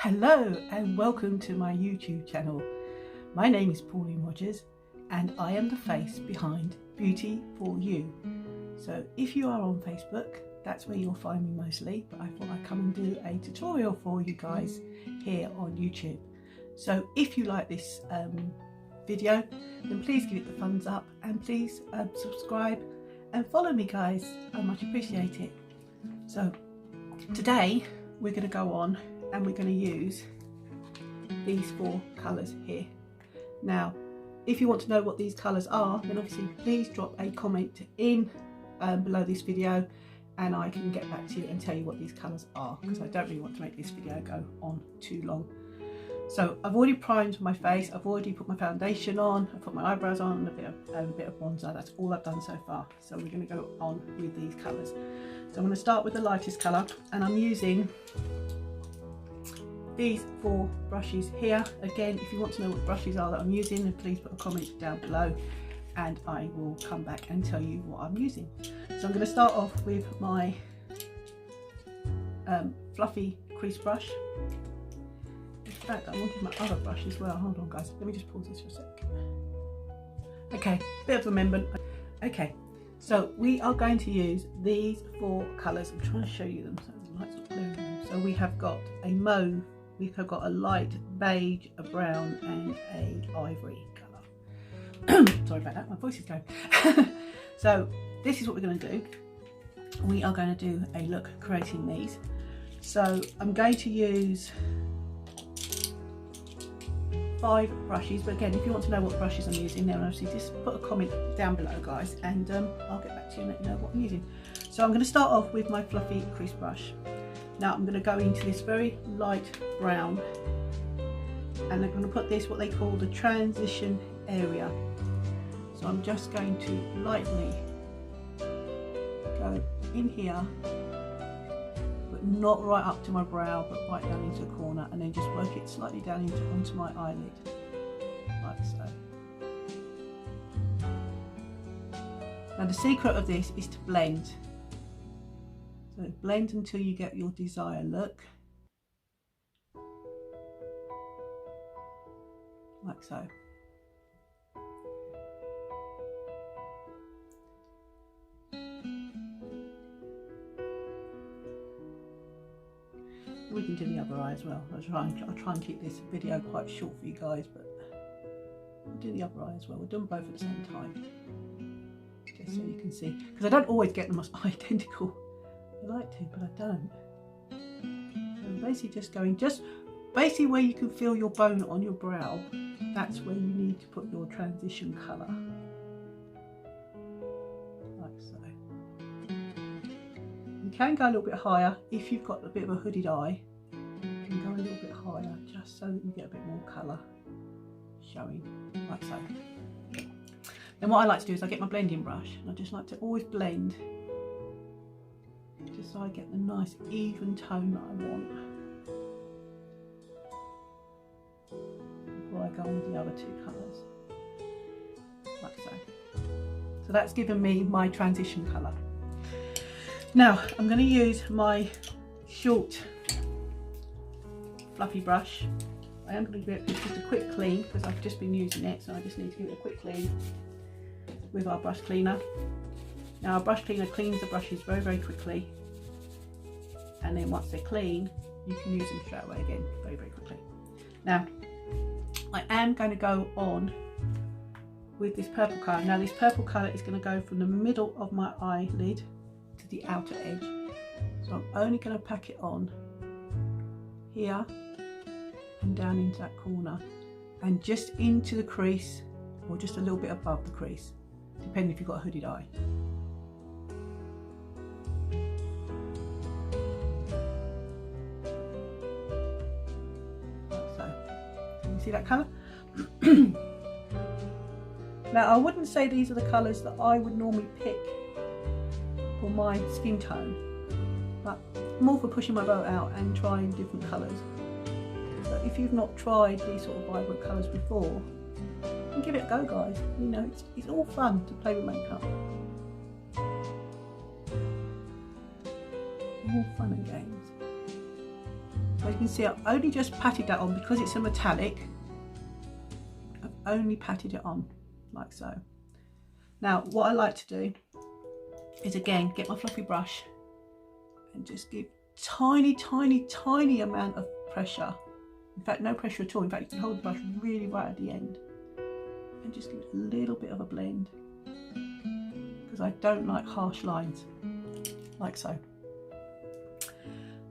Hello and welcome to my YouTube channel. My name is Pauline Rogers and I am the face behind Beauty for You. So if you are on Facebook, that's where you'll find me mostly, but I thought I'd come and do a tutorial for you guys here on YouTube. So if you like this video, then please give it the thumbs up and please subscribe and follow me guys. I much appreciate it. So today we're going to go on and we're going to use these four colours here. Now if you want to know what these colours are, then obviously please drop a comment in below this video and I can get back to you and tell you what these colours are, because I don't really want to make this video go on too long. So I've already primed my face, I've already put my foundation on, I've put my eyebrows on and a bit of bronzer. That's all I've done so far. So we're going to go on with these colours. So I'm going to start with the lightest colour and I'm using these four brushes here. Again, if you want to know what brushes are that I'm using, then please put a comment down below and I will come back and tell you what I'm using. So I'm going to start off with my fluffy crease brush. In fact, I wanted my other brush as well. Hold on guys, let me just pause this for a sec. Okay, bit of amendment. Okay, so we are going to use these four colours. I'm trying to show you them so the light's not glaring on them. So we have got a mauve, we have got a light beige, a brown and a ivory colour. Sorry about that, my voice is going. So this is what we're going to do. We are going to do a look creating these. So I'm going to use 5 brushes, but again if you want to know what brushes I'm using, then obviously just put a comment down below guys and I'll get back to you and let you know what I'm using. So I'm going to start off with my fluffy crease brush. Now I'm going to go into this very light brown and I'm going to put this what they call the transition area. So I'm just going to lightly go in here, but not right up to my brow, but right down into the corner, and then just work it slightly down onto my eyelid, like so. Now the secret of this is to blend. So blend until you get your desired look, like so. We can do the other eye as well. I'll try and keep this video quite short for you guys, but we'll do the other eye as well. We'll do them both at the same time, just so you can see, because I don't always get them identical. I like to, but I don't. So I'm basically just going, basically where you can feel your bone on your brow, that's where you need to put your transition colour, like so. You can go a little bit higher if you've got a bit of a hooded eye. You can go a little bit higher just so that you get a bit more colour showing, like so. Then what I like to do is I get my blending brush and I just like to always blend, just so I get the nice even tone that I want before I go on with the other two colours, like so. So that's given me my transition colour. Now I'm going to use my short fluffy brush. I am going to give it just a quick clean because I've just been using it, so I just need to give it a quick clean with our brush cleaner. Now our brush cleaner cleans the brushes very, very quickly, and then once they're clean you can use them straight away again very, very quickly. Now I am going to go on with this purple colour. Now this purple colour is going to go from the middle of my eyelid to the outer edge, so I'm only going to pack it on here and down into that corner and just into the crease, or just a little bit above the crease, depending if you've got a hooded eye. Like so. Can you see that colour? Now I wouldn't say these are the colours that I would normally pick for my skin tone, but more for pushing my bow out and trying different colours. So if you've not tried these sort of vibrant colours before, then give it a go guys. You know, it's all fun to play with makeup. All fun and games. So you can see I've only just patted that on because it's a metallic. I've only patted it on like so. Now what I like to do is again get my fluffy brush and just give tiny amount of pressure. In fact, no pressure at all. In fact, you can hold the brush really right at the end and just give it a little bit of a blend, because I don't like harsh lines, like so.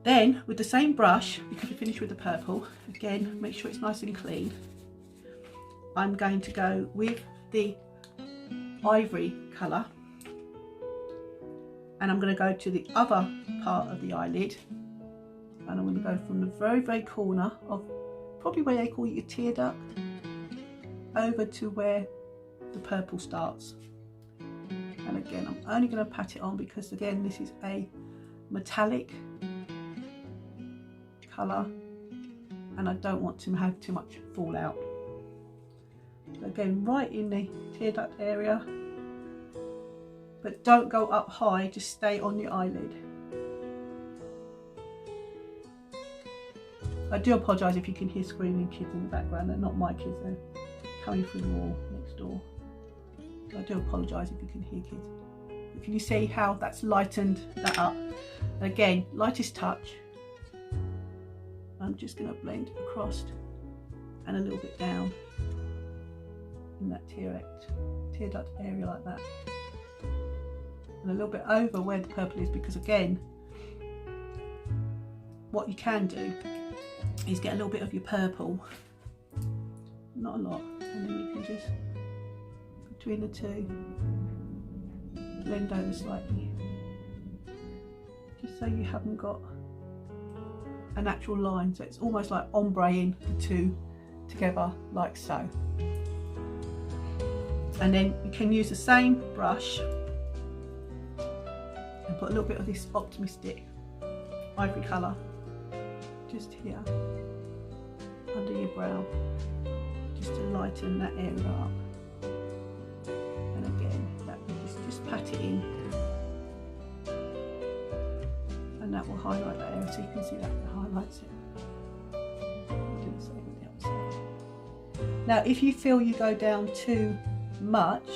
Then with the same brush, because we finished with the purple, again make sure it's nice and clean, I'm going to go with the ivory colour, and I'm going to go to the other part of the eyelid, and I'm going to go from the very corner of probably where they call it your tear duct over to where the purple starts. And again, I'm only going to pat it on because again this is a metallic colour and I don't want to have too much fallout. So again, right in the tear duct area, but don't go up high, just stay on your eyelid. I do apologise if you can hear screaming kids in the background. They're not my kids, they're coming through the wall next door. So I do apologise if you can hear kids. But can you see how that's lightened that up? Again, lightest touch. I'm just going to blend across and a little bit down in that tear duct area like that. And a little bit over where the purple is, because again, what you can do is get a little bit of your purple, not a lot, and then you can just between the two blend over slightly, just so you haven't got a natural line, so it's almost like ombreing the two together like so. And then you can use the same brush and put a little bit of this optimistic ivory colour just here under your brow, just to lighten that area up. And again, that just pat it in, and that will highlight that area, so you can see that it highlights it. Do the same with the other side. Now if you feel you go down too much,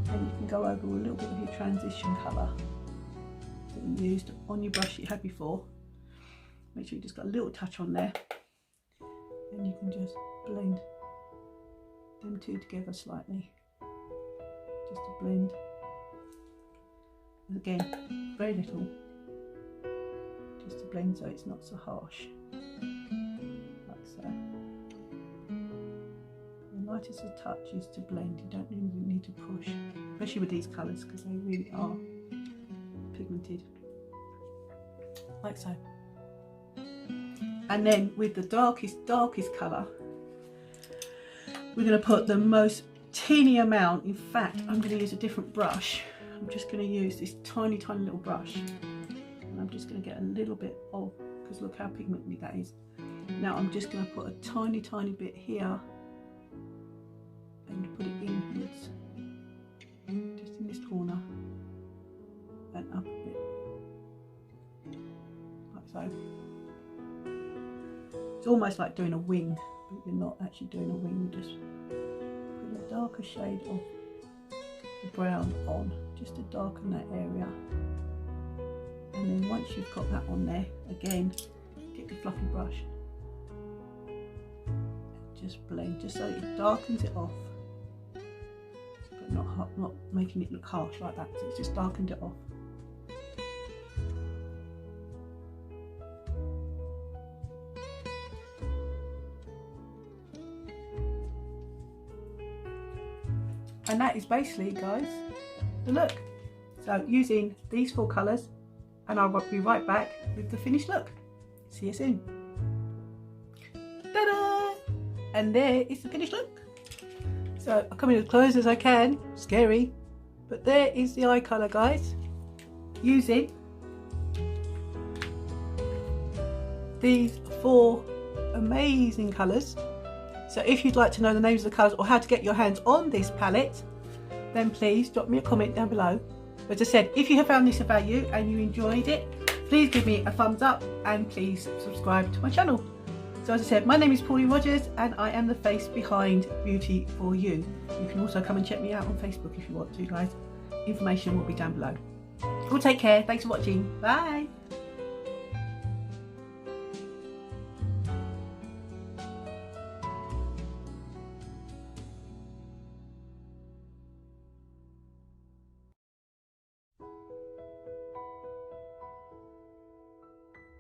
then you can go over with a little bit of your transition colour that you used on your brush you had before. Make sure you just got a little touch on there, and you can just blend them two together slightly, just to blend. And again, very little, just to blend so it's not so harsh, like so. The lightest of touch is to blend. You don't really need to push, especially with these colours, because they really are pigmented, like so. And then with the darkest colour, we're going to put the most teeny amount. In fact, I'm going to use a different brush. I'm just going to use this tiny little brush, and I'm just going to get a little bit of, because look how pigmented that is. Now I'm just going to put a tiny bit here and put it inwards, just in this corner and up a bit, like so. It's almost like doing a wing, but you're not actually doing a wing, you're just putting a darker shade of the brown on, just to darken that area. And then once you've got that on there, again, get your fluffy brush and just blend, just so it darkens it off, but not making it look harsh like that, so it's just darkened it off. And that is basically, guys, the look. So using these 4 colours, and I'll be right back with the finished look. See you soon. Ta-da! And there is the finished look. So I'll come in as close as I can. Scary. But there is the eye colour, guys. Using these 4 amazing colours. So if you'd like to know the names of the colours or how to get your hands on this palette, then please drop me a comment down below. But as I said, if you have found this of value and you enjoyed it, please give me a thumbs up and please subscribe to my channel. So as I said, my name is Pauline Rogers and I am the face behind Beauty for You. You can also come and check me out on Facebook if you want to, guys. Information will be down below. Well, take care. Thanks for watching. Bye.